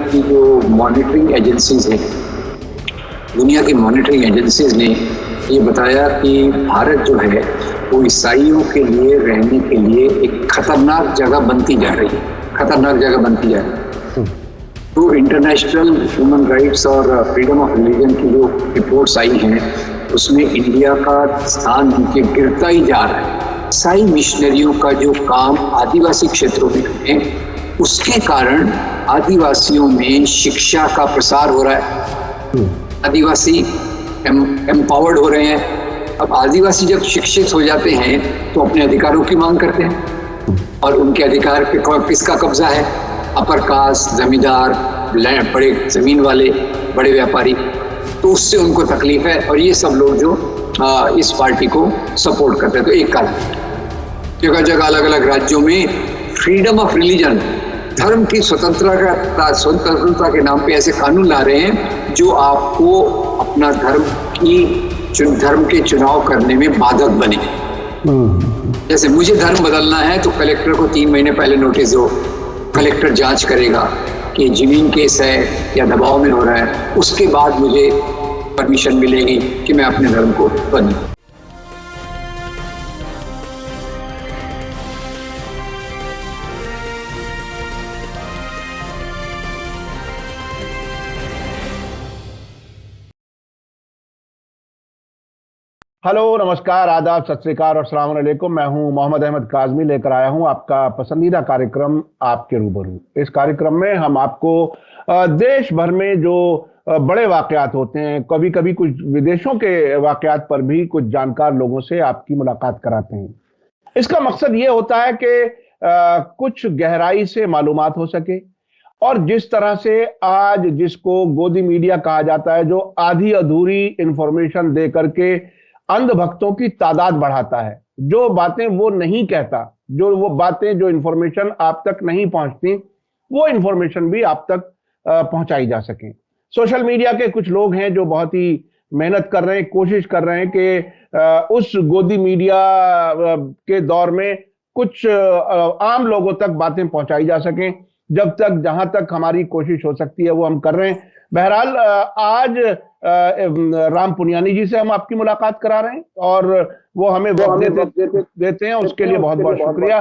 की जो monitoring agencies हैं, दुनिया की मॉनिटरिंग एजेंसीज ने ये बताया कि भारत जो है वो ईसाइयों के लिए रहने के लिए एक खतरनाक जगह बनती जा रही है। तो इंटरनेशनल ह्यूमन राइट्स और फ्रीडम ऑफ रिलीजन की जो रिपोर्ट्स आई हैं उसमें इंडिया का स्थान उनके गिरता ही जा रहा है। ईसाई मिशनरियों का जो काम आदिवासी क्षेत्रों में है उसके कारण आदिवासियों में शिक्षा का प्रसार हो रहा है, आदिवासी एम्पावर्ड हो रहे हैं। अब आदिवासी जब शिक्षित हो जाते हैं तो अपने अधिकारों की मांग करते हैं और उनके अधिकार पे किसका कब्जा है? अपर कास्ट, जमींदार, बड़े जमीन वाले, बड़े व्यापारी। तो उससे उनको तकलीफ है और ये सब लोग जो इस पार्टी को सपोर्ट करते हैं। तो एक कारण जगह जगह अलग अलग राज्यों में फ्रीडम ऑफ रिलीजन, धर्म की स्वतंत्रता के नाम पे ऐसे कानून ला रहे हैं जो आपको अपना धर्म के चुनाव करने में बाधक बने। जैसे मुझे धर्म बदलना है तो कलेक्टर को 3 महीने पहले नोटिस दो, कलेक्टर जांच करेगा कि जमीन केस है या दबाव में हो रहा है, उसके बाद मुझे परमिशन मिलेगी कि मैं अपने धर्म को बदलूं। हेलो, नमस्कार, आदाब, सत श्री अकाल और अस्सलाम वालेकुम। मैं हूं मोहम्मद अहमद काज़मी, लेकर आया हूं आपका पसंदीदा कार्यक्रम आपके रूबरू। इस कार्यक्रम में हम आपको देश भर में जो बड़े वाकयात होते हैं, कभी कभी कुछ विदेशों के वाकयात पर भी कुछ जानकार लोगों से आपकी मुलाकात कराते हैं। इसका मकसद ये होता है कि कुछ गहराई से मालूमात हो सके और जिस तरह से आज जिसको गोदी मीडिया कहा जाता है, जो आधी अधूरी इंफॉर्मेशन दे करके अंधभक्तों की तादाद बढ़ाता है, जो बातें वो नहीं कहता, जो इंफॉर्मेशन आप तक नहीं पहुंचती, वो इंफॉर्मेशन भी आप तक पहुंचाई जा सके। सोशल मीडिया के कुछ लोग हैं जो बहुत ही मेहनत कर रहे हैं, कोशिश कर रहे हैं कि उस गोदी मीडिया के दौर में कुछ आम लोगों तक बातें पहुंचाई जा सकें। जहां तक हमारी कोशिश हो सकती है वो हम कर रहे हैं। बहरहाल आज राम पुनियानी जी से हम आपकी मुलाकात करा रहे हैं और वो हमें वक्त देते हैं, उसके लिए बहुत बहुत शुक्रिया।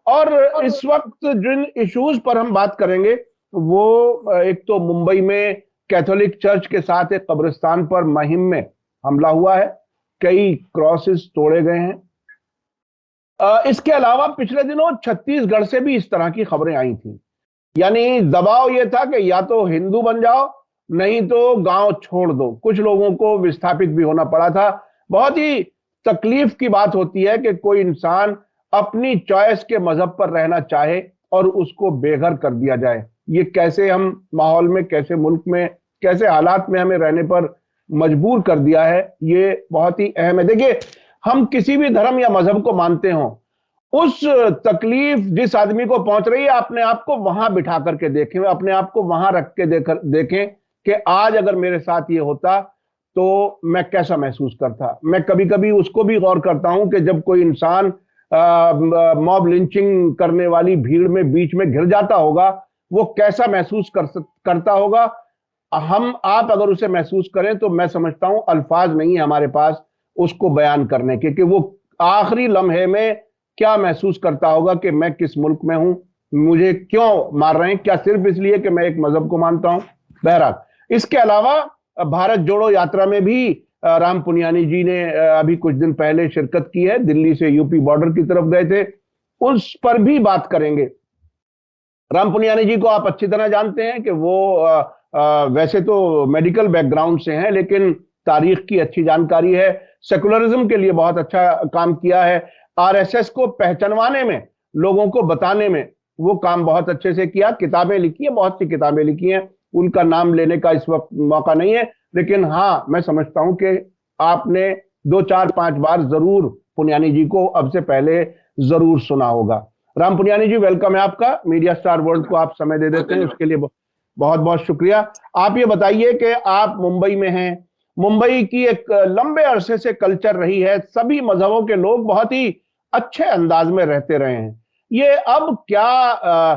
और इस वक्त जिन इश्यूज पर हम बात करेंगे वो एक तो मुंबई में कैथोलिक चर्च के साथ एक कब्रिस्तान पर मुहिम में हमला हुआ है, कई क्रॉसेस तोड़े गए हैं। इसके अलावा पिछले दिनों छत्तीसगढ़ से भी इस तरह की खबरें आई थी, यानी दबाव यह था कि या तो हिंदू बन जाओ नहीं तो गांव छोड़ दो। कुछ लोगों को विस्थापित भी होना पड़ा था। बहुत ही तकलीफ की बात होती है कि कोई इंसान अपनी चॉइस के मजहब पर रहना चाहे और उसको बेघर कर दिया जाए। ये कैसे हम माहौल में, कैसे मुल्क में, कैसे हालात में हमें रहने पर मजबूर कर दिया है, ये बहुत ही अहम है। देखिए, हम किसी भी धर्म या मजहब को मानते हों, उस तकलीफ जिस आदमी को पहुंच रही है, अपने आप को वहां बिठा करके देखें, अपने आप को वहां रख के देखें कि आज अगर मेरे साथ ये होता तो मैं कैसा महसूस करता। मैं कभी कभी उसको भी गौर करता हूं कि जब कोई इंसान मॉब लिंचिंग करने वाली भीड़ में बीच में घिर जाता होगा, वो कैसा महसूस करता होगा। आप अगर उसे महसूस करें तो मैं समझता हूं अल्फाज नहीं है हमारे पास उसको बयान करने के, कि वो आखिरी लम्हे में क्या महसूस करता होगा कि मैं किस मुल्क में हूं, मुझे क्यों मार रहे हैं, क्या सिर्फ इसलिए कि मैं एक मजहब को मानता हूं। बहरहाल, इसके अलावा भारत जोड़ो यात्रा में भी राम पुनियानी जी ने अभी कुछ दिन पहले शिरकत की है। दिल्ली से यूपी बॉर्डर की तरफ गए थे, उस पर भी बात करेंगे। राम पुनियानी जी को आप अच्छी तरह जानते हैं कि वो वैसे तो मेडिकल बैकग्राउंड से हैं, लेकिन तारीख की अच्छी जानकारी है, सेकुलरिज्म के लिए बहुत अच्छा काम किया है, आरएसएस को पहचानवाने में, लोगों को बताने में वो काम बहुत अच्छे से किया। किताबें लिखी है, बहुत सी किताबें लिखी हैं, उनका नाम लेने का इस वक्त मौका नहीं है, लेकिन हाँ, मैं समझता हूं कि आपने 2, 4, 5 बार जरूर पुनियानी जी को अब से पहले जरूर सुना होगा। राम पुनियानी जी, वेलकम है आपका। मीडिया स्टार वर्ल्ड को आप समय दे देते हैं, उसके लिए बहुत बहुत शुक्रिया। आप ये बताइए कि आप मुंबई में हैं, मुंबई की एक लंबे अरसे से कल्चर रही है, सभी मजहबों के लोग बहुत ही अच्छे अंदाज में रहते रहे हैं। ये अब क्या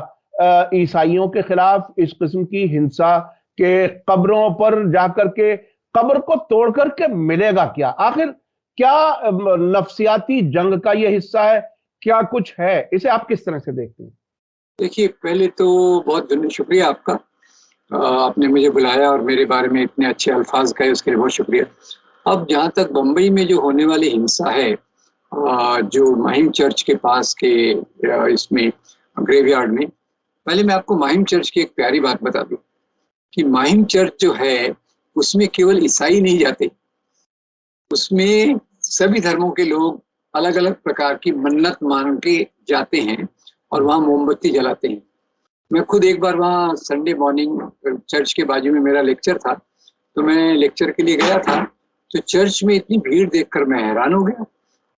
ईसाइयों के खिलाफ इस किस्म की हिंसा के कब्रों पर जाकर के कब्र को तोड़ करके मिलेगा क्या? आखिर क्या नफ्सियाती जंग का यह हिस्सा है? क्या कुछ है? इसे आप किस तरह से देखते हैं? देखिए, पहले तो बहुत धन्य शुक्रिया आपका। आपने मुझे बुलाया और मेरे बारे में इतने अच्छे अल्फाज कहे, उसके लिए बहुत शुक्रिया। अब जहाँ तक बम्बई में जो होने वाली हिंसा है, जो माहिम चर्च के पास के इसमें ग्रेवयार्ड में, पहले मैं आपको माहिम चर्च की एक प्यारी बात बता दूं कि माहिम चर्च जो है उसमें केवल ईसाई नहीं जाते, उसमें सभी धर्मों के लोग अलग अलग प्रकार की मन्नत मान के जाते हैं और वहाँ मोमबत्ती जलाते हैं। मैं खुद एक बार वहाँ संडे मॉर्निंग चर्च के बाजू में मेरा लेक्चर था, तो मैं लेक्चर के लिए गया था, तो चर्च में इतनी भीड़ देखकर मैं हैरान हो गया।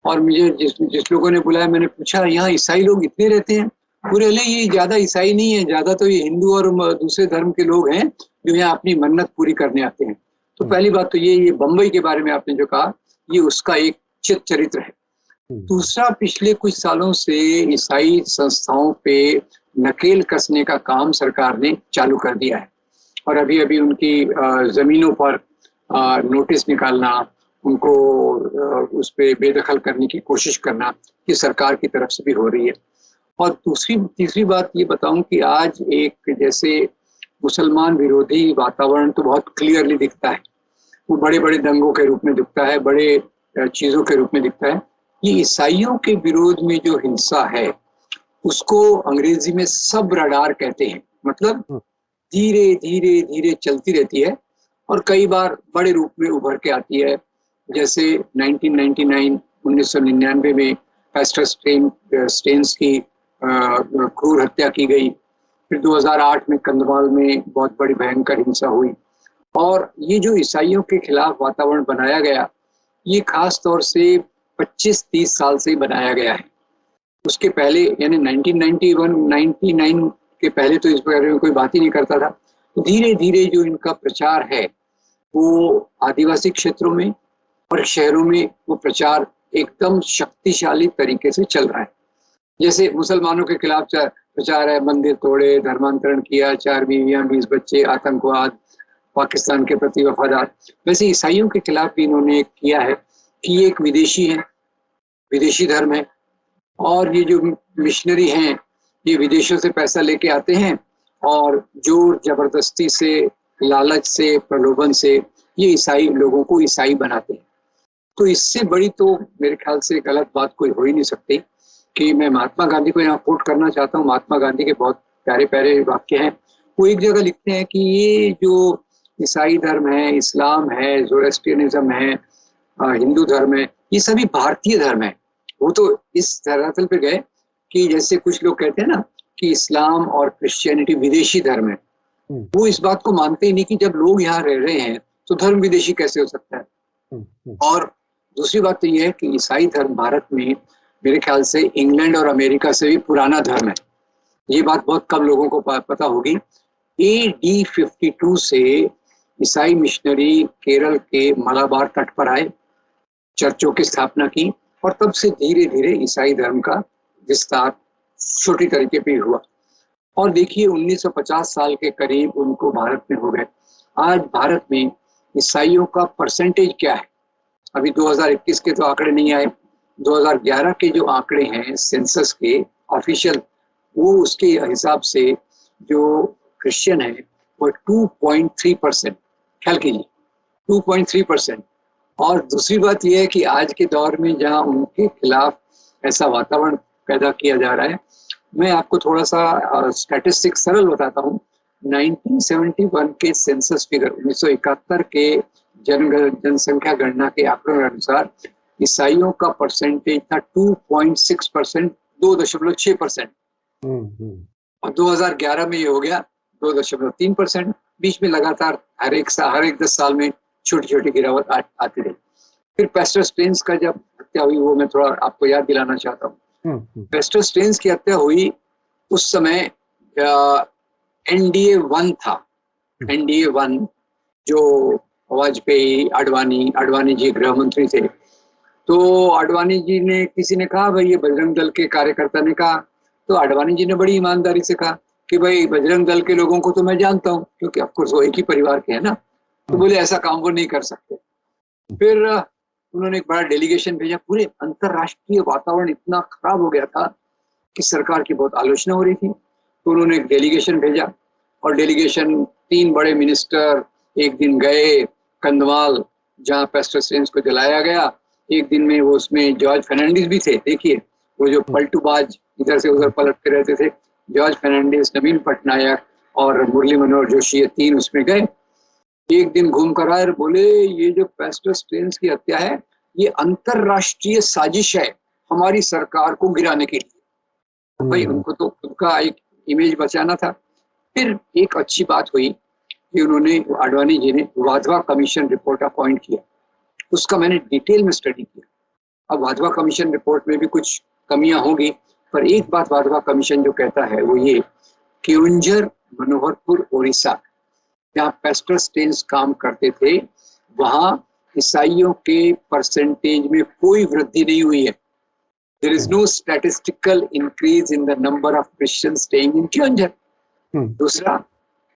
और मुझे जिस लोगों ने बुलाया, मैंने पूछा यहाँ ईसाई लोग इतने रहते हैं? पूरे ले ये ज्यादा ईसाई नहीं है, ज्यादा तो ये हिंदू और दूसरे धर्म के लोग हैं जो यहाँ अपनी मन्नत पूरी करने आते हैं। तो पहली बात तो ये बम्बई के बारे में आपने जो कहा, ये उसका एक चित चरित्र है। दूसरा, पिछले कुछ सालों से ईसाई संस्थाओं पे नकेल कसने का काम सरकार ने चालू कर दिया है और अभी अभी उनकी जमीनों पर नोटिस निकालना, उनको उस पर बेदखल करने की कोशिश करना, ये सरकार की तरफ से भी हो रही है। और तीसरी बात ये बताऊं कि आज एक जैसे मुसलमान विरोधी वातावरण तो बहुत क्लियरली दिखता है, वो बड़े बड़े दंगों के रूप में दिखता है, बड़े चीजों के रूप में दिखता है। ये ईसाइयों के विरोध में जो हिंसा है उसको अंग्रेजी में सब रडार कहते हैं, मतलब धीरे धीरे धीरे चलती रहती है और कई बार बड़े रूप में उभर के आती है। जैसे 1999 में पैस्टर स्टेन्स की क्रूर हत्या की गई, फिर 2008 में कंधमाल में बहुत बड़ी भयंकर हिंसा हुई। और ये जो ईसाइयों के खिलाफ वातावरण बनाया गया, ये खास तौर से 25-30 साल से बनाया गया है। उसके पहले यानी 1999 के पहले तो इस बारे में कोई बात ही नहीं करता था। धीरे धीरे जो इनका प्रचार है वो आदिवासी क्षेत्रों में और शहरों में वो प्रचार एकदम शक्तिशाली तरीके से चल रहा है। जैसे मुसलमानों के खिलाफ प्रचार है, मंदिर तोड़े, धर्मांतरण किया, 4 बीवियां, 20 बच्चे, आतंकवाद, पाकिस्तान के प्रति वफादार। वैसे ईसाइयों के खिलाफ भी इन्होंने किया है कि ये एक विदेशी है, विदेशी धर्म है और ये जो मिशनरी हैं ये विदेशों से पैसा लेके आते हैं और जोर जबरदस्ती से, लालच से, प्रलोभन से ये ईसाई लोगों को ईसाई बनाते हैं। तो इससे बड़ी तो मेरे ख्याल से गलत बात कोई हो ही नहीं सकती कि मैं महात्मा गांधी को यहाँ कोट करना चाहता हूँ। महात्मा गांधी के बहुत प्यारे प्यारे वाक्य हैं। वो एक जगह लिखते हैं कि ये जो ईसाई धर्म है, इस्लाम है, ज़ोरास्ट्रियनिज्म है, हिंदू धर्म है, ये सभी भारतीय धर्म है। वो तो इस धरातल पे गए कि जैसे कुछ लोग कहते हैं ना कि इस्लाम और क्रिश्चियनिटी विदेशी धर्म है, वो इस बात को मानते ही नहीं कि जब लोग यहाँ रह रहे हैं तो धर्म विदेशी कैसे हो सकता है। और दूसरी बात तो ये है कि ईसाई धर्म भारत में मेरे ख्याल से इंग्लैंड और अमेरिका से भी पुराना धर्म है। ये बात बहुत कम लोगों को पता होगी। AD 52 से ईसाई मिशनरी केरल के मलाबार तट पर आए, चर्चों की स्थापना की और तब से धीरे धीरे ईसाई धर्म का विस्तार छोटी तरीके पे हुआ। और देखिए 1950 साल के करीब उनको भारत में हो गए। आज भारत में ईसाइयों का परसेंटेज क्या है? अभी 2021 के तो आंकड़े नहीं आए, 2011 के जो आंकड़े हैं सेंसस के ऑफिशियल, वो उसके हिसाब से जो क्रिश्चियन है वो 2.3%, ख्याल कीजिए 2.3%। और दूसरी बात यह है कि आज के दौर में जहां उनके खिलाफ ऐसा वातावरण पैदा किया जा रहा है, मैं आपको थोड़ा सा स्टैटिस्टिक्स सरल बताता हूँ। 1971 के सेंसस फिगर, 1971 के जनसंख्या गणना के आंकड़ों के अनुसार ईसाइयों का परसेंटेज था 2.6%, 2.6%। और 2011 में ये हो गया 2.3%। बीच में लगातार हर एक 10 साल में छोटी छोटी गिरावट आती रही। फिर पैस्टर स्टेन्स का जब हत्या हुई, वो मैं थोड़ा आपको याद दिलाना चाहता हूँ। पैस्टर स्टेन्स की हत्या हुई उस समय NDA 1 था। NDA 1 जो वाजपेयी, आडवाणी जी गृह मंत्री थे। तो आडवाणी जी ने, किसी ने कहा भाई ये बजरंग दल के कार्यकर्ता ने कहा, तो आडवाणी जी ने बड़ी ईमानदारी से कहा कि भाई बजरंग दल के लोगों को तो मैं जानता हूँ, क्योंकि ऑफकोर्स वो एक ही परिवार के हैं ना, तो बोले ऐसा काम वो नहीं कर सकते। फिर उन्होंने एक बड़ा डेलीगेशन भेजा। पूरे अंतरराष्ट्रीय वातावरण इतना खराब हो गया था कि सरकार की बहुत आलोचना हो रही थी, तो उन्होंने एक डेलीगेशन भेजा, और डेलीगेशन 3 बड़े मिनिस्टर एक दिन गए कंधमाल, जहाँ पेस्टर स्टेन्स को जलाया गया। एक दिन में वो उसमें जॉर्ज फर्नांडिस भी थे, देखिए वो जो पलटूबाज इधर से उधर पलटते रहते थे, जॉर्ज फर्नांडिस, नवीन पटनायक और मुरली मनोहर जोशी, ये 3 उसमें गए। एक दिन घूम कर आए, बोले ये जो पेस्टर स्टेन्स की हत्या है ये अंतरराष्ट्रीय साजिश है हमारी सरकार को गिराने के लिए। तो भाई उनको तो खुद का एक इमेज बचाना था। फिर एक अच्छी बात हुई कि उन्होंने, आडवाणी जी ने वाधवा कमीशन रिपोर्ट अपॉइंट किया। उसका मैंने डिटेल में स्टडी किया। अब वाधवा कमीशन रिपोर्ट में भी कुछ कमियां होंगी, पर एक बात वाधवा कमीशन जो कहता है वो ये, केओंझर मनोहरपुर ओडिशा जहाँ पेस्टर स्टेन्स काम करते थे, वहां ईसाइयों के परसेंटेज में कोई वृद्धि नहीं हुई है। There is no statistical increase in the number of Christians staying in Keonjhar. दूसरा,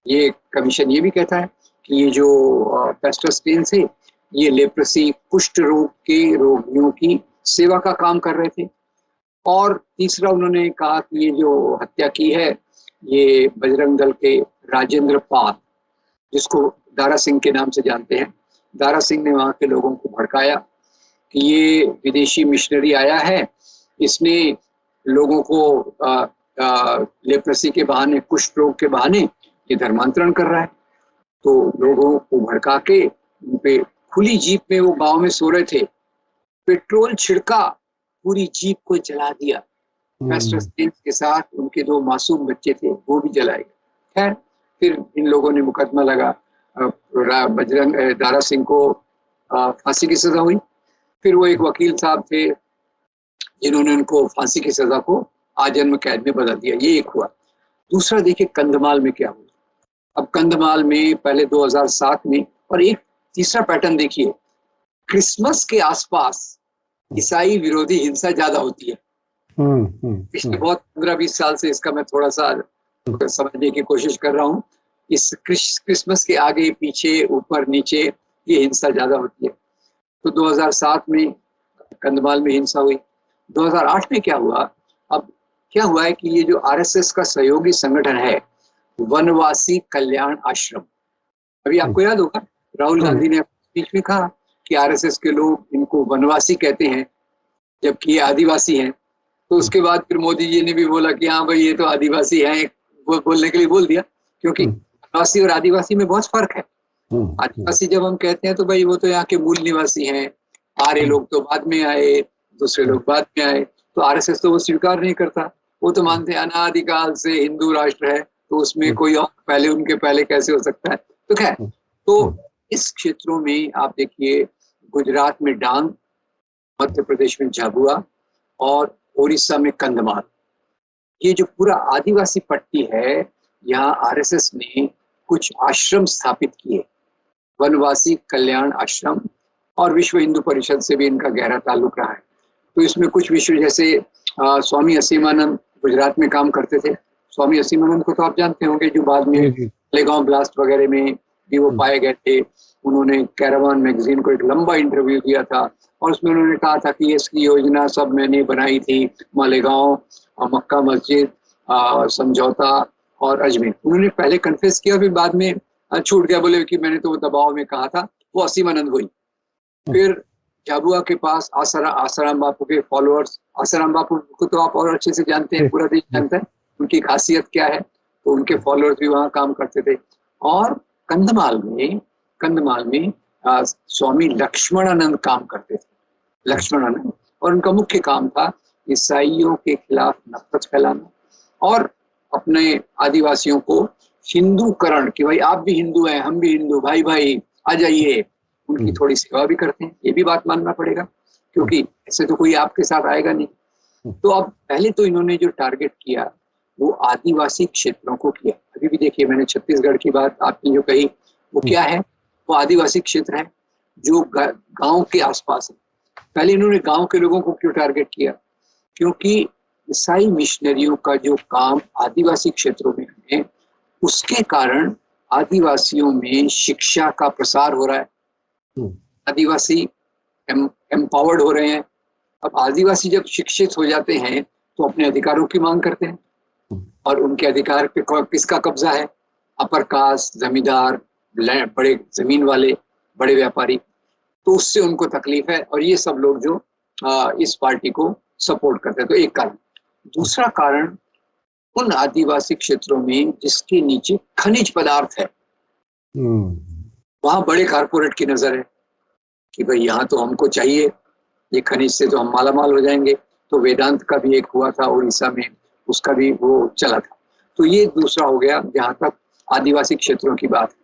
ये कमीशन ये भी कहता है कि ये जो पेस्टर स्टेन्स है ये लेप्रेसी, कुष्ठ रोग के रोगियों की सेवा का काम कर रहे थे। और तीसरा, उन्होंने कहा कि ये जो हत्या की है ये बजरंग दल के राजेंद्र पाल, जिसको दारा सिंह के नाम से जानते हैं, दारा सिंह ने वहाँ के लोगों को भड़काया कि ये विदेशी मिशनरी आया है, इसने लोगों को लेप्रेसी के बहाने, कुष्ठ रोग के बहाने ये धर्मांतरण कर रहा है। तो लोगों को भड़का के उन पे खुली जीप में, वो गांव में सो रहे थे, पेट्रोल छिड़का, पूरी जीप को जला दिया। पेस्टर स्टेन्स के साथ उनके 2 मासूम बच्चे थे, वो भी जलाए गए। खैर, फिर इन लोगों ने मुकदमा लगा, बजरंग दारा सिंह को फांसी की सजा हुई। फिर वो एक वकील साहब थे जिन्होंने उनको फांसी की सजा को आजन्म कैद में बदल दिया। ये एक हुआ। दूसरा देखिए कंधमाल में क्या हुआ। अब कंधमाल में पहले 2007 में, और एक तीसरा पैटर्न देखिए, क्रिसमस के आसपास ईसाई विरोधी हिंसा ज्यादा होती है। पिछले बहुत 15-20 साल से इसका मैं थोड़ा सा समझने की कोशिश कर रहा हूँ। इस क्रिसमस के आगे पीछे, ऊपर नीचे, ये हिंसा ज्यादा होती है। तो 2007 में कंधमाल में हिंसा हुई। 2008 में क्या हुआ, अब क्या हुआ है कि ये जो आरएसएस का सहयोगी संगठन है, वनवासी कल्याण आश्रम, अभी आपको याद होगा राहुल गांधी ने स्पीच में कहा कि आरएसएस के लोग इनको वनवासी कहते हैं जबकि ये आदिवासी हैं। तो उसके बाद फिर मोदी जी ने भी बोला कि हाँ भाई ये तो आदिवासी हैं, वो बोलने के लिए बोल दिया, क्योंकि वनवासी और आदिवासी में बहुत फर्क है। आदिवासी जब हम कहते हैं तो भाई वो तो यहाँ के मूल निवासी हैं, आर्य लोग तो बाद में आए, दूसरे लोग बाद में आए। तो आरएसएस तो वो स्वीकार नहीं करता, वो तो मानते हैं अनादिकाल से हिंदू राष्ट्र है, तो उसमें कोई और पहले, उनके पहले कैसे हो सकता है। तो खैर, तो इस क्षेत्रों में आप देखिए, गुजरात में डांग, मध्य प्रदेश में झाबुआ और उड़ीसा में कंधमाल, ये जो पूरा आदिवासी पट्टी है, यहाँ आरएसएस ने कुछ आश्रम स्थापित किए, वनवासी कल्याण आश्रम, और विश्व हिंदू परिषद से भी इनका गहरा ताल्लुक रहा है। तो इसमें कुछ विश्व, जैसे स्वामी असीमानंद गुजरात में काम करते थे। स्वामी असीमानंद को तो आप जानते होंगे, जो बाद में मालेगांव ब्लास्ट वगैरह में भी वो पाए गए थे। उन्होंने कैरावान मैगजीन को एक लंबा इंटरव्यू दिया था, और उसमें उन्होंने कहा था कि इसकी योजना सब मैंने बनाई थी, मालेगांव, मक्का मस्जिद, समझौता और अजमेर। उन्होंने पहले कन्फेस किया, फिर बाद में छूट गया, बोले कि मैंने तो वो दबाव में कहा था। वो असीमानंद हुई। फिर झाबुआ के पास आसाराम बापू के फॉलोअर्स, आसाराम बापू को तो आप और अच्छे से जानते हैं, पूरा देश जानता है उनकी खासियत क्या है, तो उनके फॉलोअर्स भी वहाँ काम करते थे। और कंधमाल में स्वामी लक्ष्मणानंद काम करते थे, लक्ष्मणानंद, और उनका मुख्य काम था ईसाइयों के खिलाफ नफरत फैलाना और अपने आदिवासियों को हिंदूकरण, कि भाई आप भी हिंदू हैं, हम भी हिंदू, भाई भाई आ जाइए, उनकी थोड़ी सेवा भी करते हैं। ये भी बात मानना पड़ेगा, क्योंकि ऐसे तो कोई आपके साथ आएगा नहीं। तो अब पहले तो इन्होंने जो टारगेट किया वो आदिवासी क्षेत्रों को किया। अभी भी देखिए, मैंने छत्तीसगढ़ की बात आपने जो कही, वो क्या है, वो आदिवासी क्षेत्र है जो गांव के आसपास है। पहले इन्होंने गांव के लोगों को क्यों टारगेट किया, क्योंकि ईसाई मिशनरियों का जो काम आदिवासी क्षेत्रों में है उसके कारण आदिवासियों में शिक्षा का प्रसार हो रहा है, आदिवासी एम्पावर्ड हो रहे हैं। अब आदिवासी जब शिक्षित हो जाते हैं तो अपने अधिकारों की मांग करते हैं, और उनके अधिकार पे किसका कब्जा है? अपर कास्ट, जमींदार, बड़े जमीन वाले, बड़े व्यापारी। तो उससे उनको तकलीफ है, और ये सब लोग जो इस पार्टी को सपोर्ट करते हैं। तो एक कारण। दूसरा कारण, उन आदिवासी क्षेत्रों में जिसके नीचे खनिज पदार्थ है, वहां बड़े कारपोरेट की नजर है कि भाई यहाँ तो हमको चाहिए, ये खनिज से तो हम माला माल हो जाएंगे। तो वेदांत का भी एक हुआ था उड़ीसा में, उसका भी वो चला था। तो ये दूसरा हो गया जहां तक आदिवासी क्षेत्रों की बात है।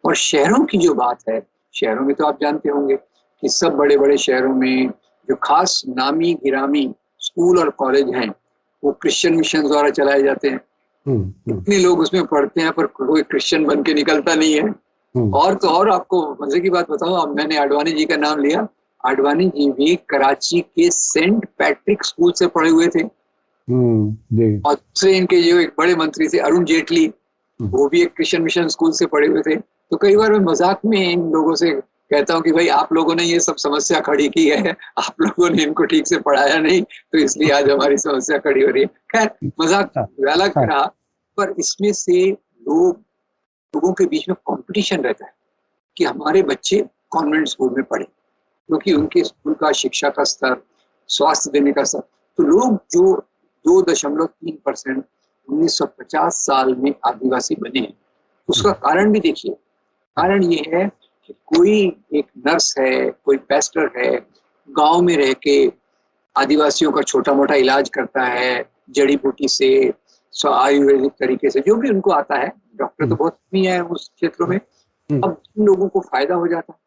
और शहरों की जो बात है, शहरों में तो आप जानते होंगे कि सब बड़े बड़े शहरों में जो खास नामी गिरामी स्कूल और कॉलेज हैं, वो क्रिश्चियन मिशन द्वारा चलाए जाते हैं। इतने लोग उसमें पढ़ते हैं पर कोई क्रिश्चियन बन के निकलता नहीं है। और तो और आपको मजे की बात बताऊं, अब मैंने आडवाणी जी का नाम लिया, आडवाणी जी भी कराची के सेंट पैट्रिक स्कूल से पढ़े हुए थे। और दूसरे इनके जो एक बड़े मंत्री थे अरुण जेटली, वो भी एक क्रिश्चियन मिशन स्कूल से पढ़े हुए थे। तो कई बार मैं मजाक में इन लोगों से कहता हूँ कि भाई आप लोगों ने ये सब समस्या खड़ी की है, आप लोगों ने इनको ठीक से पढ़ाया नहीं, तो इसलिए आज हमारी समस्या खड़ी हो रही है। खैर, मजाक अलग रहा, पर इसमें से लोगों के बीच में कंपटीशन रहता है कि हमारे बच्चे कॉन्वेंट स्कूल में पढ़े, क्योंकि उनके स्कूल का शिक्षा का स्तर, स्वास्थ्य देने का स्तर। तो लोग जो 2.3% 1950 साल में आदिवासी बने हैं, उसका कारण भी देखिए। कारण ये है कि कोई एक नर्स है, कोई पेस्टर है, गांव में रह के आदिवासियों का छोटा मोटा इलाज करता है, जड़ी बूटी से, आयुर्वेदिक तरीके से, जो भी उनको आता है। डॉक्टर तो बहुत नहीं है उस क्षेत्रों में। अब जिन लोगों को फायदा हो जाता है,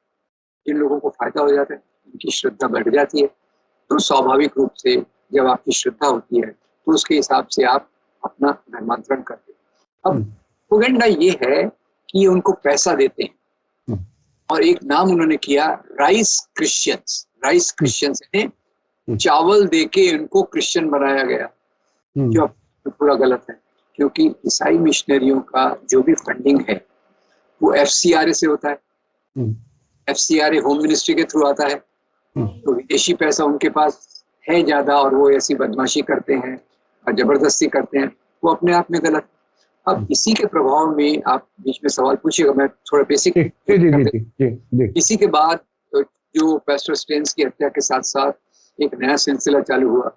जिन लोगों को फायदा हो जाता है, उनकी श्रद्धा बढ़ जाती है। तो स्वाभाविक रूप से जब आपकी श्रद्धा होती है तो उसके हिसाब से आप अपना धर्मांतरण करते हैं। अब प्रोपेगेंडा ये है कि ये उनको पैसा देते हैं, और एक नाम उन्होंने किया राइस क्रिश्चियंस। राइस क्रिश्चियंस ने चावल देके उनको क्रिश्चियन बनाया गया, जो पूरा गलत है। क्योंकि ईसाई मिशनरियों का जो भी फंडिंग है वो FCRA से होता है। FCRA होम मिनिस्ट्री के थ्रू आता है। तो विदेशी पैसा उनके पास है ज्यादा, और वो ऐसी बदमाशी करते हैं और जबरदस्ती करते हैं, वो अपने आप में गलत है। अब इसी के प्रभाव में आप बीच में सवाल पूछिएगा, मैं थोड़ा बेसिक। इसी के बाद जो पेस्टर स्टेन्स की हत्या के साथ साथ एक नया सिलसिला चालू हुआ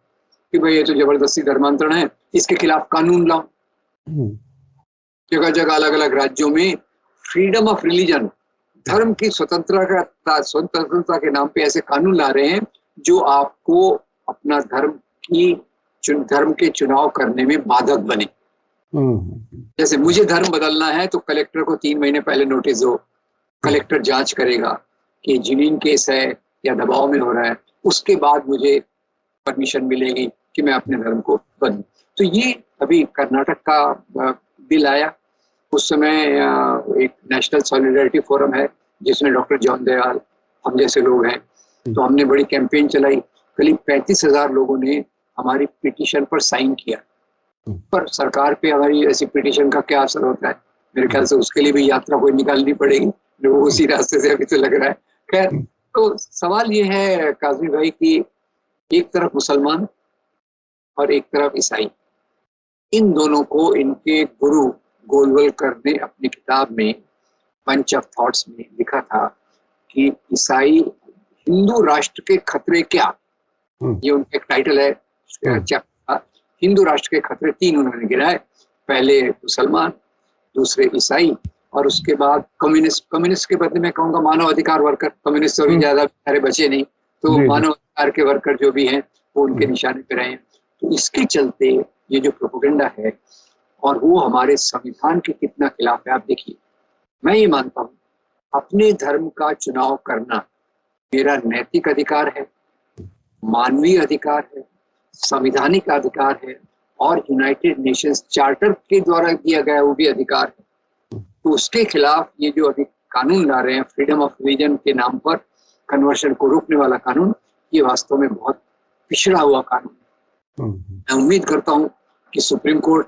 कि भाई ये तो जबरदस्ती धर्मांतरण है, इसके खिलाफ कानून लाओ। जगह जगह अलग अलग राज्यों में फ्रीडम ऑफ रिलीजन, धर्म की स्वतंत्रता के नाम पे ऐसे कानून ला रहे हैं जो आपको अपना धर्म के चुनाव करने में बाधक बने। जैसे मुझे धर्म बदलना है तो कलेक्टर को 3 महीने पहले नोटिस दो, कलेक्टर जांच करेगा कि जिनीन केस है या दबाव में हो रहा है, उसके बाद मुझे परमिशन मिलेगी कि मैं अपने धर्म को बदलूं। तो ये अभी कर्नाटक का बिल आया, उस समय एक नेशनल सॉलिडारिटी फोरम है जिसमें डॉक्टर जॉन दयाल, हम जैसे लोग हैं, तो हमने बड़ी कैंपेन चलाई। करीब 35,000 लोगों ने हमारी पिटीशन पर साइन किया। पर सरकार पे हमारी ऐसी पिटीशन का क्या असर होता है? मेरे ख्याल से उसके लिए भी यात्रा कोई निकालनी पड़ेगी, जो उसी रास्ते से अभी तो लग रहा है। खैर, तो सवाल ये है काजमी भाई कि एक तरफ मुसलमान और एक तरफ ईसाई, इन दोनों को इनके गुरु गोलवलकर ने अपनी किताब में पंच ऑफ थॉट्स में लिखा था कि ईसाई हिंदू राष्ट्र के खतरे क्या, ये उनका एक टाइटल है चैप्टर। हिंदू राष्ट्र के खतरे 3 उन्होंने गिनाए, पहले मुसलमान, दूसरे ईसाई, और उसके बाद कम्युनिस्ट के बदले में कहूँगा मानव अधिकार वर्कर। कम्युनिस्ट तो ज्यादा सारे बचे नहीं, तो मानव अधिकार के वर्कर जो भी हैं वो उनके निशाने पे रहे हैं। तो इसके चलते ये जो प्रोपेगेंडा है, और वो हमारे संविधान के कितना खिलाफ है। आप देखिए, मैं ये मानता हूँ अपने धर्म का चुनाव करना मेरा नैतिक अधिकार है, मानवीय अधिकार है, संवैधानिक अधिकार है, और यूनाइटेड नेशंस चार्टर के द्वारा दिया गया वो भी अधिकार है। तो उसके खिलाफ ये जो अभी कानून ला रहे हैं फ्रीडम ऑफ रिलीजन के नाम पर, कन्वर्शन को रोकने वाला कानून, ये वास्तव में बहुत पिछड़ा हुआ कानून है। मैं उम्मीद करता हूँ कि सुप्रीम कोर्ट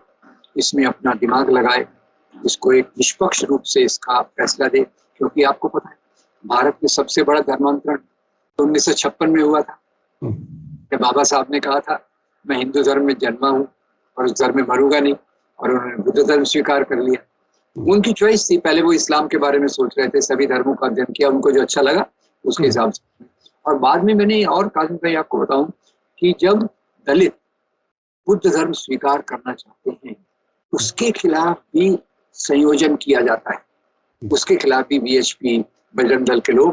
इसमें अपना दिमाग लगाए इसको एक निष्पक्ष रूप से इसका फैसला दे, क्योंकि आपको पता है भारत में सबसे बड़ा धर्मांतरण तो 1956 में हुआ था, जब बाबा साहब ने कहा था मैं हिंदू धर्म में जन्मा हूँ और उस धर्म में मरूंगा नहीं, और उन्होंने बुद्ध धर्म स्वीकार कर लिया। उनकी चॉइस थी, पहले वो इस्लाम के बारे में सोच रहे थे, सभी धर्मों का अध्ययन किया, उनको जो अच्छा लगा उसके हिसाब से। और बाद में मैंने और काजिम भाई आपको बताऊं कि जब दलित बुद्ध धर्म स्वीकार करना चाहते हैं उसके खिलाफ भी संयोजन किया जाता है, उसके खिलाफ भी वीएचपी बजरंग दल के लोग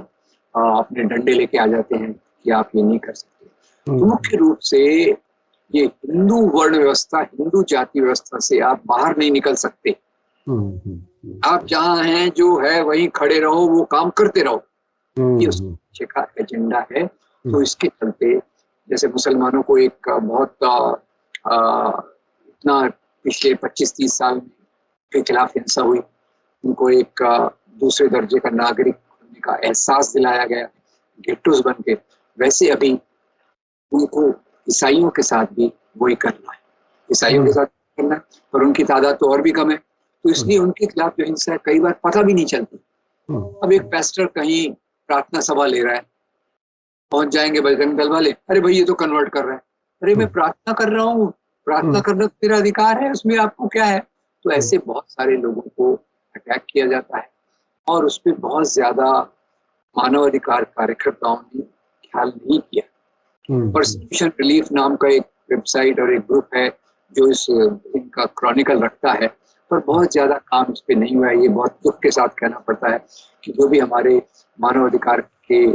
अपने डंडे लेके आ जाते हैं कि आप ये नहीं कर सकते। तो मुख्य रूप से ये हिंदू वर्ण व्यवस्था, हिंदू जाति व्यवस्था से आप बाहर नहीं निकल सकते। आप जहाँ हैं जो है वहीं खड़े रहो, वो काम करते रहो, ये उसके पीछे का एजेंडा है। तो इसके चलते जैसे मुसलमानों को एक बहुत इतना पिछले 25-30 साल के खिलाफ हिंसा हुई, उनको एक दूसरे दर्जे का नागरिक होने का एहसास दिलाया गया गेटोस बन के, वैसे अभी उनको ईसाइयों के साथ भी वही करना है, ईसाइयों के साथ करना है, पर उनकी तादाद तो और भी कम है, तो इसलिए उनके खिलाफ जो हिंसा है कई बार पता भी नहीं चलती। अब एक पास्टर कहीं प्रार्थना सभा ले रहा है, पहुंच जाएंगे बजरंग दल वाले, अरे भाई ये तो कन्वर्ट कर रहा है, अरे मैं प्रार्थना कर रहा हूँ, प्रार्थना करना तेरा अधिकार है, उसमें आपको क्या है। तो ऐसे बहुत सारे लोगों को अटैक किया जाता है और उस पर बहुत ज्यादा मानवाधिकार कार्यकर्ताओं ने ख्याल नहीं किया। परसिक्यूशन रिलीफ नाम का एक वेबसाइट और एक ग्रुप है जो इनका क्रॉनिकल रखता है, पर बहुत ज्यादा काम इस पे नहीं हुआ है। ये बहुत दुख के साथ कहना पड़ता है कि जो भी हमारे मानवाधिकार के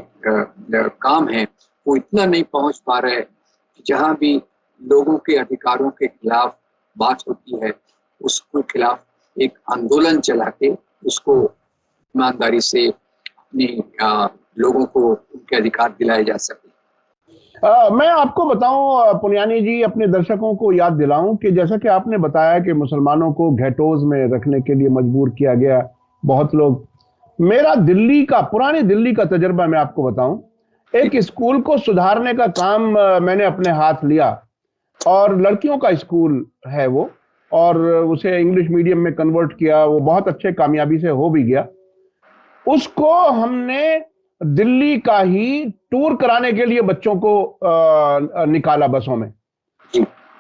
काम हैं वो इतना नहीं पहुंच पा रहे हैं कि जहां भी लोगों के अधिकारों के खिलाफ बात होती है उसके खिलाफ एक आंदोलन चला के उसको ईमानदारी से अपने लोगों को उनके अधिकार दिलाए जा सके। मैं आपको बताऊं पुनियानी जी, अपने दर्शकों को याद दिलाऊं कि जैसा कि आपने बताया कि मुसलमानों को घेटोज में रखने के लिए मजबूर किया गया बहुत लोग। मेरा दिल्ली का, पुरानी दिल्ली का तजर्बा मैं आपको बताऊं, एक स्कूल को सुधारने का काम मैंने अपने हाथ लिया, और लड़कियों का स्कूल है वो, और उसे इंग्लिश मीडियम में कन्वर्ट किया, वो बहुत अच्छे कामयाबी से हो भी गया। उसको हमने दिल्ली का ही टूर कराने के लिए बच्चों को निकाला बसों में।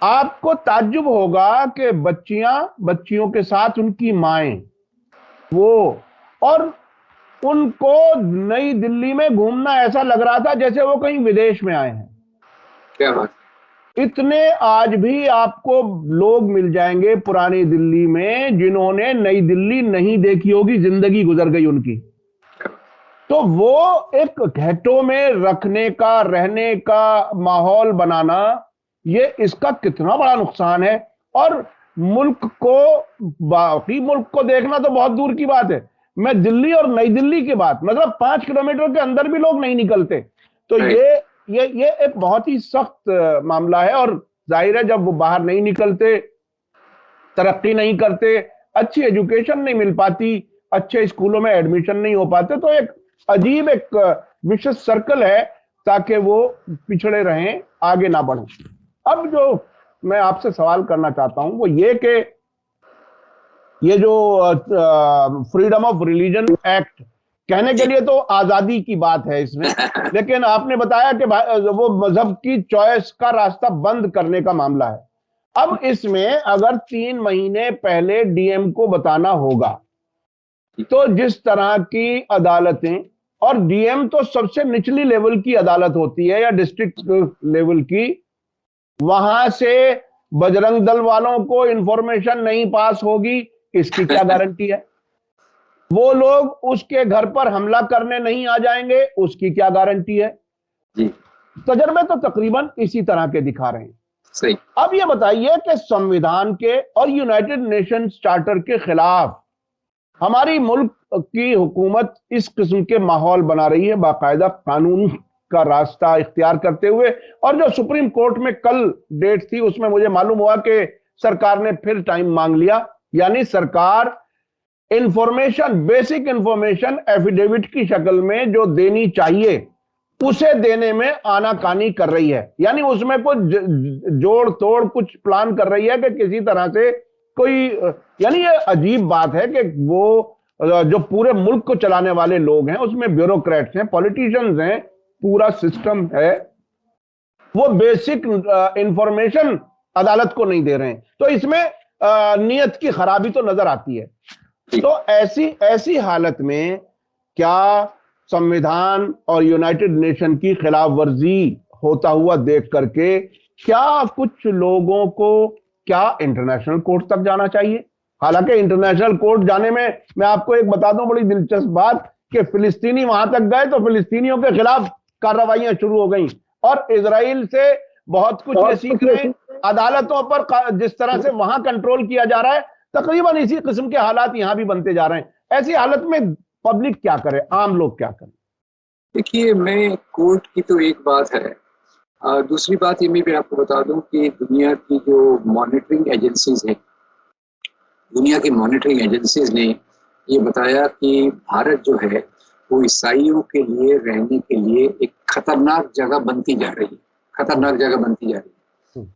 आपको ताज्जुब होगा कि बच्चियों के साथ उनकी माएं, वो, और उनको नई दिल्ली में घूमना ऐसा लग रहा था जैसे वो कहीं विदेश में आए हैं। क्या बात। इतने आज भी आपको लोग मिल जाएंगे पुरानी दिल्ली में जिन्होंने नई दिल्ली नहीं देखी होगी, जिंदगी गुजर गई उनकी। तो वो एक घेटों में रखने का, रहने का माहौल बनाना, ये इसका कितना बड़ा नुकसान है। और मुल्क को, बाकी मुल्क को देखना तो बहुत दूर की बात है, मैं दिल्ली और नई दिल्ली की बात, मतलब 5 किलोमीटर के अंदर भी लोग नहीं निकलते। तो ये एक बहुत ही सख्त मामला है। और जाहिर है जब वो बाहर नहीं निकलते, तरक्की नहीं करते, अच्छी एजुकेशन नहीं मिल पाती, अच्छे स्कूलों में एडमिशन नहीं हो पाते, तो एक अजीब एक विशेष सर्कल है ताकि वो पिछड़े रहें, आगे ना बढ़ें। अब जो मैं आपसे सवाल करना चाहता हूं वो ये कि ये जो फ्रीडम ऑफ रिलीजन एक्ट, कहने के लिए तो आजादी की बात है इसमें, लेकिन आपने बताया कि वो मजहब की चॉइस का रास्ता बंद करने का मामला है। अब इसमें अगर 3 महीने पहले डीएम को बताना होगा, तो जिस तरह की अदालतें, और डीएम तो सबसे निचली लेवल की अदालत होती है या डिस्ट्रिक्ट लेवल की, वहां से बजरंग दल वालों को इंफॉर्मेशन नहीं पास होगी, इसकी क्या गारंटी है? वो लोग उसके घर पर हमला करने नहीं आ जाएंगे, उसकी क्या गारंटी है? तजर्बे तो तकरीबन इसी तरह के दिखा रहे हैं। सही। अब ये बताइए कि संविधान के और यूनाइटेड नेशंस चार्टर के खिलाफ हमारी मुल्क की हुकूमत इस किस्म के माहौल बना रही है, बाकायदा कानून का रास्ता इख्तियार करते हुए। और जो सुप्रीम कोर्ट में कल डेट थी उसमें मुझे मालूम हुआ कि सरकार ने फिर टाइम मांग लिया, यानी सरकार इंफॉर्मेशन, बेसिक इंफॉर्मेशन एफिडेविट की शक्ल में जो देनी चाहिए उसे देने में आनाकानी कर रही है, यानी उसमें कुछ जोड़ तोड़ कुछ प्लान कर रही है कि किसी तरह से कोई यानी ये अजीब बात है कि वो जो पूरे मुल्क को चलाने वाले लोग हैं, उसमें ब्यूरोक्रेट्स हैं, पॉलिटिशियंस हैं, पूरा सिस्टम है, वो बेसिक इंफॉर्मेशन अदालत को नहीं दे रहे हैं। तो इसमें नीयत की खराबी तो नजर आती है। तो ऐसी ऐसी हालत में क्या संविधान और यूनाइटेड नेशन की खिलाफ वर्जी होता हुआ देख करके क्या कुछ लोगों को क्या इंटरनेशनल कोर्ट तक जाना चाहिए? हालांकि इंटरनेशनल कोर्ट जाने में मैं आपको एक बता दूं बड़ी दिलचस्प बात कि फिलिस्तीनी वहां तक गए तो फिलिस्तीनियों के खिलाफ कार्रवाइयां शुरू हो गई और इजराइल से बहुत कुछ ये सीख रहे हैं। अदालतों पर जिस तरह से वहां कंट्रोल किया जा रहा है, तकरीबन इसी किस्म के हालात यहां भी बनते जा रहे हैं। ऐसी हालत में पब्लिक क्या करे, आम लोग क्या करें? देखिए, मैं कोर्ट की तो एक बात है, दूसरी बात ये मैं भी आपको बता दूं कि दुनिया की जो मॉनिटरिंग एजेंसीज हैं, दुनिया की मॉनिटरिंग एजेंसीज ने ये बताया कि भारत जो है वो ईसाइयों के लिए रहने के लिए एक खतरनाक जगह बनती जा रही है, खतरनाक जगह बनती जा रही है।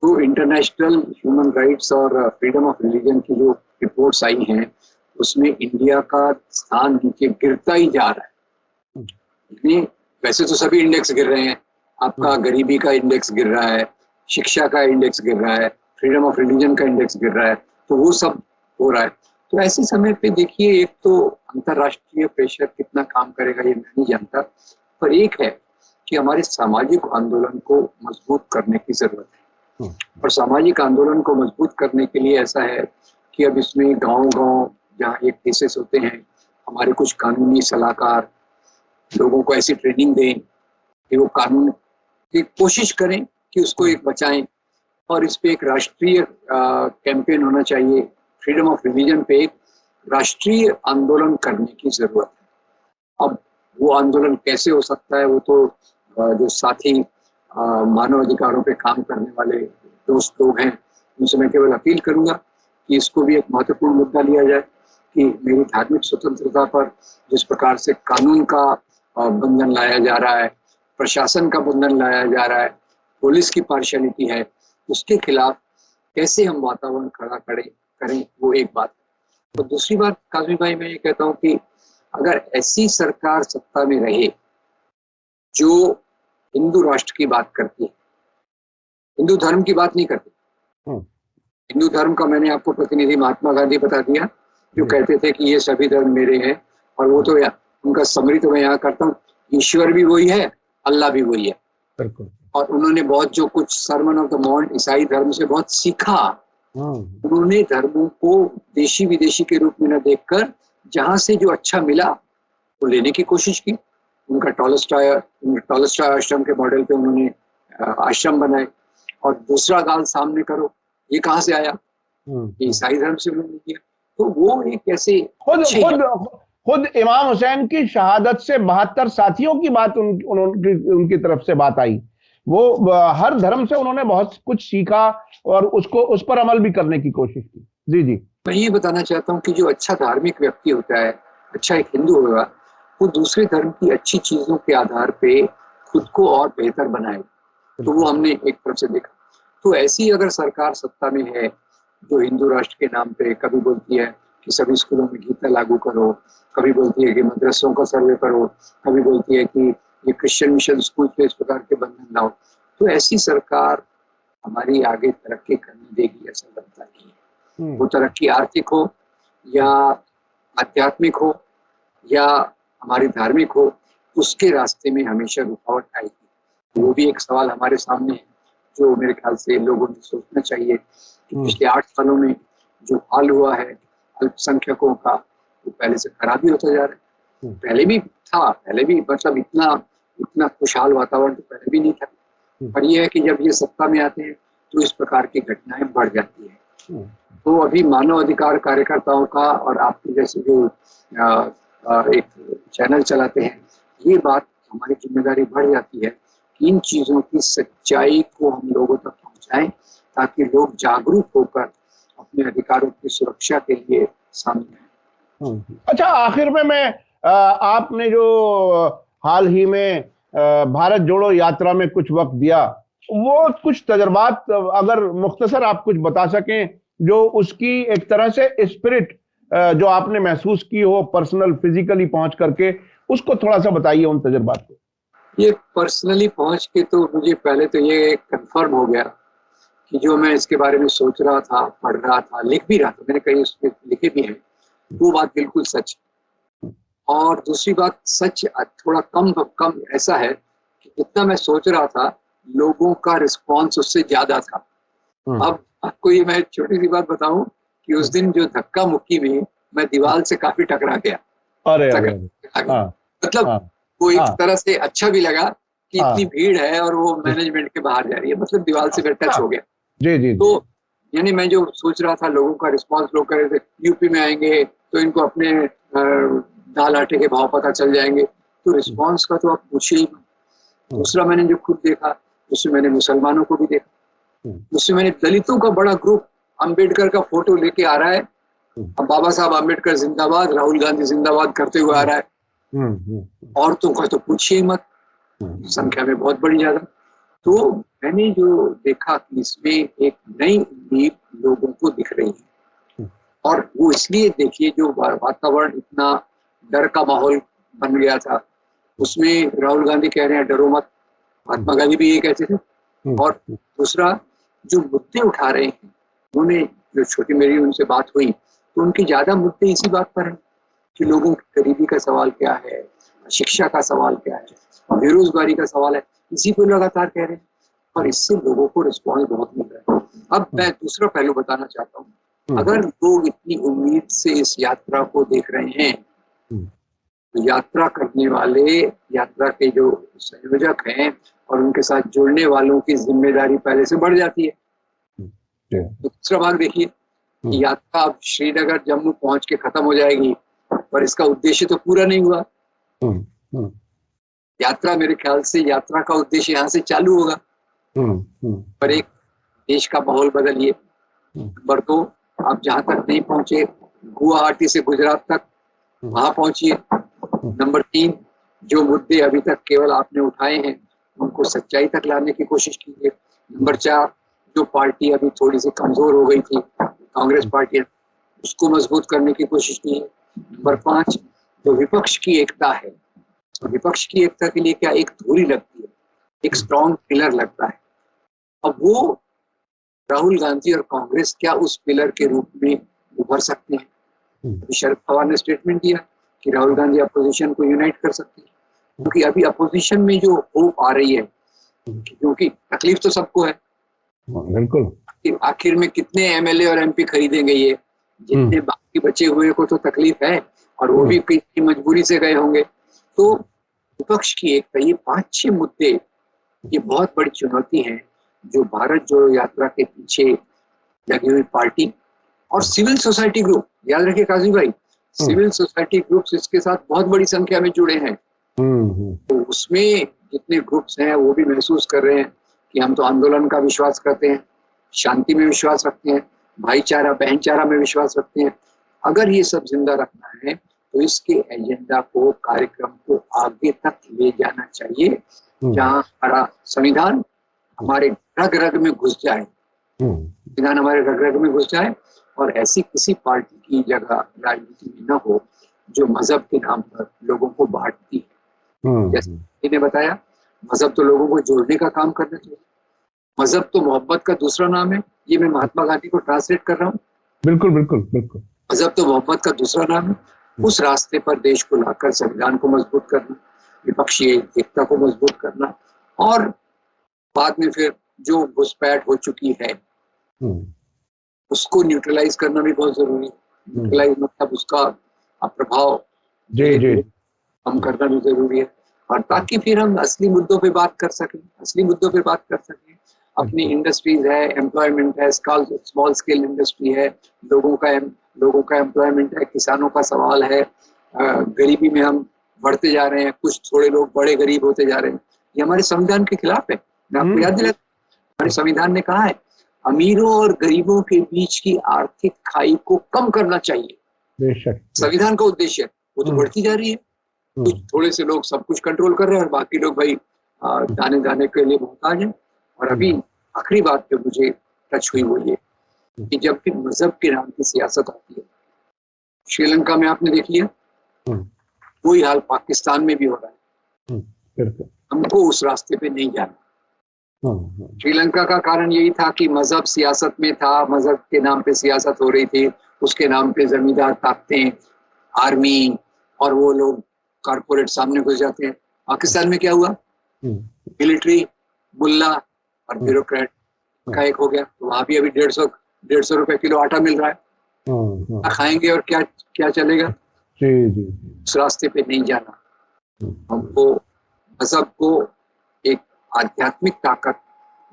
तो इंटरनेशनल ह्यूमन राइट्स और फ्रीडम ऑफ रिलीजन की जो रिपोर्ट्स आई हैं, उसमें इंडिया का स्थान नीचे गिरता ही जा रहा है। वैसे तो सभी इंडेक्स गिर रहे हैं, आपका गरीबी का इंडेक्स गिर रहा है, शिक्षा का इंडेक्स गिर रहा है, फ्रीडम ऑफ रिलीजन का इंडेक्स गिर रहा है, तो वो सब हो रहा है। तो ऐसे समय पे देखिए, एक तो अंतर्राष्ट्रीय प्रेशर कितना काम करेगा ये मैं नहीं जानता, पर एक है कि हमारे सामाजिक आंदोलन को मजबूत करने की जरूरत है। और सामाजिक आंदोलन को मजबूत करने के लिए ऐसा है कि अब इसमें गांव-गांव जहाँ ये केसेस होते हैं, हमारे कुछ कानूनी सलाहकार लोगों को ऐसी ट्रेनिंग दें कि वो कानून की कोशिश करें कि उसको एक बचाएं। और इस पे एक राष्ट्रीय कैंपेन होना चाहिए। फ्रीडम ऑफ रिलीजन पे एक राष्ट्रीय आंदोलन करने की जरूरत है। अब वो आंदोलन कैसे हो सकता है, वो तो जो साथी मानव अधिकारों पे काम करने वाले दोस्त लोग हैं, उनसे मैं केवल अपील करूंगा कि इसको भी एक महत्वपूर्ण मुद्दा लिया जाए कि मेरी धार्मिक स्वतंत्रता पर जिस प्रकार से कानून का बंधन लाया जा रहा है, प्रशासन का बंधन लाया जा रहा है, पुलिस की पार्शियलिटी है, उसके खिलाफ कैसे हम वातावरण खड़ा करें, वो एक बात है। तो दूसरी बात काजमी भाई, मैं ये कहता हूँ कि अगर ऐसी सरकार सत्ता में रहे जो हिंदू राष्ट्र की बात करती है, हिंदू धर्म की बात नहीं करती। हिंदू धर्म का मैंने आपको प्रतिनिधि महात्मा गांधी बता दिया, जो कहते थे कि ये सभी धर्म मेरे हैं, और वो तो उनका समरी तो मैं यहाँ करता हूँ, ईश्वर भी वही है, अल्लाह भी वही है। और उन्होंने बहुत जो कुछ सर्मन ऑफ द माउंट ईसाई धर्म से बहुत सीखा। उन्होंने धर्मों को देशी विदेशी के रूप में न देखकर जहां से जो अच्छा मिला वो लेने की कोशिश की। उनका टॉलस्टॉय आश्रम के मॉडल पे उन्होंने आश्रम बनाए। और दूसरा गाल सामने करो, ये कहाँ से आया? ईसाई धर्म से उन्होंने किया। तो वो एक ऐसे खुद इमाम हुसैन की शहादत से 72 साथियों की बात उनकी तरफ से बात आई। वो हर धर्म से उन्होंने बहुत कुछ सीखा और उस पर अमल भी करने की कोशिश की। जी जी, मैं ये बताना चाहता हूँ कि जो अच्छा धार्मिक व्यक्ति होता है, अच्छा एक हिंदू होगा, वो दूसरे धर्म की अच्छी चीजों के आधार पे खुद को और बेहतर बनाए। तो वो हमने एक तरफ से देखा। तो ऐसी अगर सरकार सत्ता में है जो हिंदू राष्ट्र के नाम पे कभी बोलती है कि सभी स्कूलों में गीता लागू करो, कभी बोलती है कि मदरसों का सर्वे करो, कभी बोलती है कि ये क्रिश्चियन मिशन स्कूल पे इस प्रकार के बंधन लाओ, तो ऐसी सरकार हमारी आगे तरक्की करने देगी ऐसा लगता नहीं है। वो तरक्की आर्थिक हो या आध्यात्मिक हो या हमारी धार्मिक हो, उसके रास्ते में हमेशा रुकावट आएगी। वो भी एक सवाल हमारे सामने है जो मेरे ख्याल से लोगों ने सोचना चाहिए कि पिछले 8 सालों में जो हाल हुआ है अल्पसंख्यकों का, वो पहले से खराब ही होता जा रहा है। पहले भी था, पहले भी मतलब इतना खुशहाल वातावरण तो पहले भी नहीं था। पर यह है कि जब ये सत्ता में आते हैं तो इस प्रकार की घटनाएं बढ़ जाती है। तो अभी मानव अधिकार कार्यकर्ताओं का और आपके जैसे जो एक चैनल चलाते हैं, ये बात हमारी जिम्मेदारी बढ़ जाती है कि इन चीजों की सच्चाई को हम लोगों तक पहुंचाएं ताकि लोग जागरूक होकर अपने अधिकारों की सुरक्षा के लिए सामने आए। अच्छा, आखिर में मैं आपने जो हाल ही में भारत जोड़ो यात्रा में कुछ वक्त दिया, वो कुछ तजर्बात अगर मुख्तसर आप कुछ बता सकें जो उसकी एक तरह से स्पिरिट जो आपने महसूस की हो पर्सनल फिजिकली पहुंच करके, उसको थोड़ा सा बताइए उन तजुर्बात को। ये पर्सनली पहुंच के तो मुझे पहले तो ये कंफर्म हो गया कि जो मैं इसके बारे में सोच रहा था, पढ़ रहा था, लिख भी रहा था, मैंने कई उसमें लिखे भी हैं, वो बात बिल्कुल सच है। और दूसरी बात सच थोड़ा कम ऐसा है कि जितना मैं सोच रहा था लोगों का रिस्पॉन्स उससे ज्यादा था। अब आपको ये मैं छोटी सी बात बताऊं कि उस दिन जो धक्का मुक्की में मैं दीवार से काफी टकरा गया। अरे अरे हाँ, मतलब हाँ, वो एक हाँ, तरह से अच्छा भी लगा कि हाँ, इतनी भीड़ है और वो मैनेजमेंट के बाहर जा रही है, मतलब दीवार से फिर टच हो गया। जी जी तो यानी मैं जो सोच रहा था लोगों का रिस्पांस, लोग कह रहे थे यूपी में आएंगे तो इनको अपने दाल आटे के भाव पता चल जाएंगे, तो रिस्पांस का तो आप पूछिए ही। दूसरा मैंने जो खुद देखा, उसमें मैंने मुसलमानों को भी देखा, उसमें मैंने दलितों का बड़ा ग्रुप अंबेडकर का फोटो लेके आ रहा है, अब बाबा साहब अंबेडकर जिंदाबाद, राहुल गांधी जिंदाबाद करते हुए आ रहा है। औरतों का तो पूछिए मत, संख्या में बहुत बड़ी ज्यादा। तो मैंने जो देखा कि इसमें एक नई उम्मीद लोगों को दिख रही है, और वो इसलिए देखिए जो वातावरण इतना डर का माहौल बन गया था, उसमें राहुल गांधी कह रहे हैं डरो मत, महात्मा गांधी भी ये कहते थे। और दूसरा जो मुद्दे उठा रहे हैं उन्होंने, जो छोटी मेरी उनसे बात हुई तो उनकी ज्यादा मुद्दे इसी बात पर है कि लोगों की गरीबी का सवाल क्या है, शिक्षा का सवाल क्या है, बेरोजगारी का सवाल है, इसी को लगातार कह रहे हैं, और इससे लोगों को रिस्पॉन्स बहुत मिल रहा है। अब मैं दूसरा पहलू बताना चाहता हूँ, अगर लोग इतनी उम्मीद से इस यात्रा को देख रहे हैं तो यात्रा करने वाले, यात्रा के जो संयोजक हैं और उनके साथ जुड़ने वालों की जिम्मेदारी पहले से बढ़ जाती है। दूसरा भाग देखिए कि यात्रा अब श्रीनगर जम्मू पहुंच के खत्म हो जाएगी, पर इसका उद्देश्य तो पूरा नहीं हुआ। यात्रा, मेरे ख्याल से यात्रा का उद्देश्य यहाँ से चालू होगा, पर एक देश का माहौल बदलिए। नंबर 2, आप जहां तक नहीं पहुंचे गुवाहाटी से गुजरात तक, वहां पहुंचिए। नंबर 3, जो मुद्दे अभी तक केवल आपने उठाए हैं उनको सच्चाई तक लाने की कोशिश कीजिए। नंबर 4, जो पार्टी अभी थोड़ी सी कमजोर हो गई थी, कांग्रेस पार्टी, उसको मजबूत करने की कोशिश की। नंबर 5, जो विपक्ष की एकता है, विपक्ष की एकता के लिए क्या एक धुरी लगती है, एक स्ट्रॉन्ग पिलर लगता है। अब वो राहुल गांधी और कांग्रेस क्या उस पिलर के रूप में उभर सकते हैं? शरद पवार ने स्टेटमेंट दिया कि राहुल गांधी अपोजिशन को यूनाइट कर सकते हैं, क्योंकि अभी अपोजिशन में जो होप आ रही है, क्योंकि तकलीफ तो सबको है, बिल्कुल, आखिर में कितने एमएलए और एमपी खरीदेंगे, ये जितने बाकी बचे हुए को तो तकलीफ है, और वो भी किसी मजबूरी से गए होंगे। तो विपक्ष की एकता, ये 5-6 मुद्दे, ये बहुत बड़ी चुनौती है जो भारत जोड़ो यात्रा के पीछे लगी हुई पार्टी और सिविल सोसाइटी ग्रुप, याद रखिए काजी भाई, सिविल सोसाइटी ग्रुप्स इसके साथ बहुत बड़ी संख्या में जुड़े हैं। तो उसमें जितने ग्रुप्स हैं वो भी महसूस कर रहे हैं कि हम तो आंदोलन का विश्वास करते हैं, शांति में विश्वास रखते हैं, भाईचारा बहनचारा में विश्वास रखते हैं। अगर ये सब जिंदा रखना है तो इसके एजेंडा को, कार्यक्रम को आगे तक ले जाना चाहिए, जहाँ हमारा संविधान हमारे रग रग में घुस जाए, संविधान हमारे रग रग में घुस जाए, और ऐसी किसी पार्टी की जगह राजनीति में न हो जो मजहब के नाम पर लोगों को बांटती है। जैसे मैंने बताया, मजहब तो लोगों को जोड़ने का काम करना चाहिए, मजहब तो मोहब्बत का दूसरा नाम है, ये मैं महात्मा गांधी को ट्रांसलेट कर रहा हूँ। बिल्कुल बिल्कुल बिल्कुल, मजहब तो मोहब्बत का दूसरा नाम है। उस रास्ते पर देश को लाकर संविधान को मजबूत करना, विपक्षी एकता को मजबूत करना, और बाद में फिर जो घुसपैठ हो चुकी है उसको न्यूट्रलाइज करना भी बहुत जरूरी है। न्यूट्रलाइज मतलब उसका प्रभाव कम करना भी जरूरी है, और ताकि फिर हम असली मुद्दों पे बात कर सकें, अपनी इंडस्ट्रीज है, एम्प्लॉयमेंट है, स्मॉल स्केल इंडस्ट्री है, लोगों का एम्प्लॉयमेंट है, किसानों का सवाल है, गरीबी में हम बढ़ते जा रहे हैं, कुछ थोड़े लोग बड़े गरीब होते जा रहे हैं, ये हमारे संविधान के खिलाफ है। मैं आपको याद दिलाता हूं, हमारे संविधान ने कहा है अमीरों और गरीबों के बीच की आर्थिक खाई को कम करना चाहिए। बेशक, संविधान का उद्देश्य है, वो तो बढ़ती जा रही है। कुछ थोड़े से लोग सब कुछ कंट्रोल कर रहे हैं और बाकी लोग भाई दाने दाने के लिए मोहताज हैं। और अभी आखिरी बात जो मुझे टच हुई वो ये कि जब भी मजहब के नाम की सियासत आती है, श्रीलंका में आपने देख लिया, वही हाल पाकिस्तान में भी हो रहा है। हमको उस रास्ते पे नहीं जाना। श्रीलंका का कारण यही था कि मजहब सियासत में था, मजहब के नाम पे सियासत हो रही थी, उसके नाम पे जमींदार ताकतें, आर्मी और वो लोग कारपोरेट सामने घुस जाते हैं। पाकिस्तान में क्या हुआ? मिलिट्री, मुल्ला और ब्यूरोक्रेट का एक हो गया। तो वहां भी अभी 150 रुपए किलो आटा मिल रहा है। क्या खाएंगे और क्या क्या चलेगा? उस रास्ते पे नहीं जाना। हमको मजहब को एक आध्यात्मिक ताकत,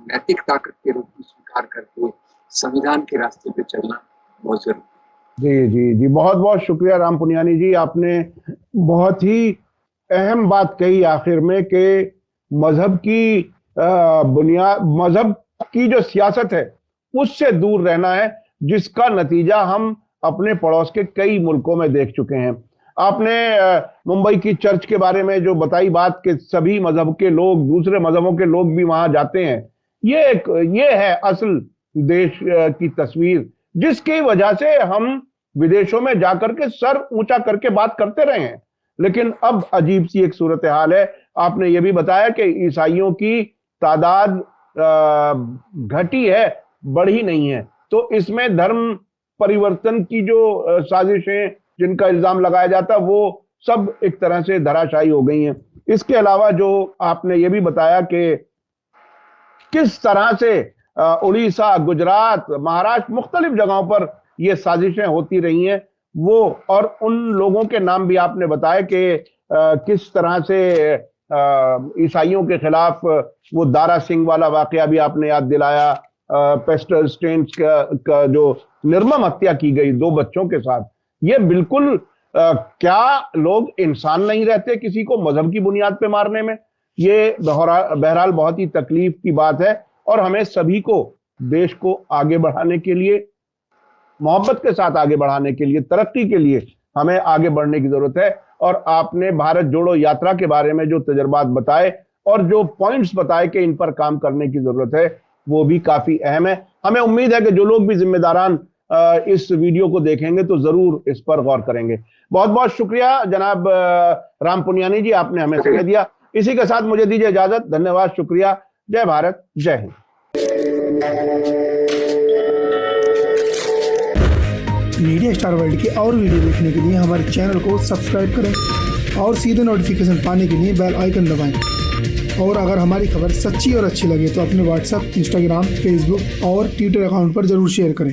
नैतिक ताकत के रूप में स्वीकार करके संविधान के रास्ते पे चलना बहुत जरूरी। जी जी जी, बहुत बहुत शुक्रिया राम पुनियानी जी, आपने बहुत ही अहम बात कही आखिर में कि मजहब की बुनियाद, मजहब की जो सियासत है उससे दूर रहना है, जिसका नतीजा हम अपने पड़ोस के कई मुल्कों में देख चुके हैं। आपने मुंबई की चर्च के बारे में जो बताई बात कि सभी मजहब के लोग, दूसरे मजहबों के लोग भी वहां जाते हैं, ये है असल देश की तस्वीर, जिसकी वजह से हम विदेशों में जाकर के सर ऊंचा करके बात करते रहे हैं। लेकिन अब अजीब सी एक सूरत हाल है। आपने ये भी बताया कि ईसाइयों की तादाद घटी है, बढ़ी नहीं है। तो इसमें धर्म परिवर्तन की जो साजिशें जिनका इल्जाम लगाया जाता, वो सब एक तरह से धराशायी हो गई हैं। इसके अलावा जो आपने ये भी बताया कि किस तरह से उड़ीसा, गुजरात, महाराष्ट्र, मुख्तलिफ जगहों पर ये साजिशें होती रही हैं, वो और उन लोगों के नाम भी आपने बताया कि किस तरह से ईसाइयों के खिलाफ वो दारा सिंह वाला वाकया भी आपने याद दिलाया, पेस्टर स्टेन्स का जो निर्मम हत्या की गई 2 बच्चों के साथ। ये बिल्कुल क्या लोग इंसान नहीं रहते किसी को मजहब की बुनियाद पे मारने में? ये बहरहाल बहुत ही तकलीफ की बात है और हमें सभी को देश को आगे बढ़ाने के लिए, मोहब्बत के साथ आगे बढ़ाने के लिए, तरक्की के लिए हमें आगे बढ़ने की जरूरत है। और आपने भारत जोड़ो यात्रा के बारे में जो तजुर्बात बताए और जो पॉइंट्स बताए कि इन पर काम करने की जरूरत है, वो भी काफी अहम है। हमें उम्मीद है कि जो लोग भी जिम्मेदारान इस वीडियो को देखेंगे तो जरूर इस पर गौर करेंगे। बहुत बहुत शुक्रिया जनाब राम पुनियानी जी, आपने हमें समय दिया। इसी के साथ मुझे दीजिए इजाजत। धन्यवाद, शुक्रिया। जय भारत, जय हिंद। मीडिया स्टार वर्ल्ड के और वीडियो देखने के लिए हमारे चैनल को सब्सक्राइब करें और सीधे नोटिफिकेशन पाने के लिए बेल आइकन दबाएं। और अगर हमारी खबर सच्ची और अच्छी लगे तो अपने व्हाट्सएप, इंस्टाग्राम, फेसबुक और ट्विटर अकाउंट पर जरूर शेयर करें।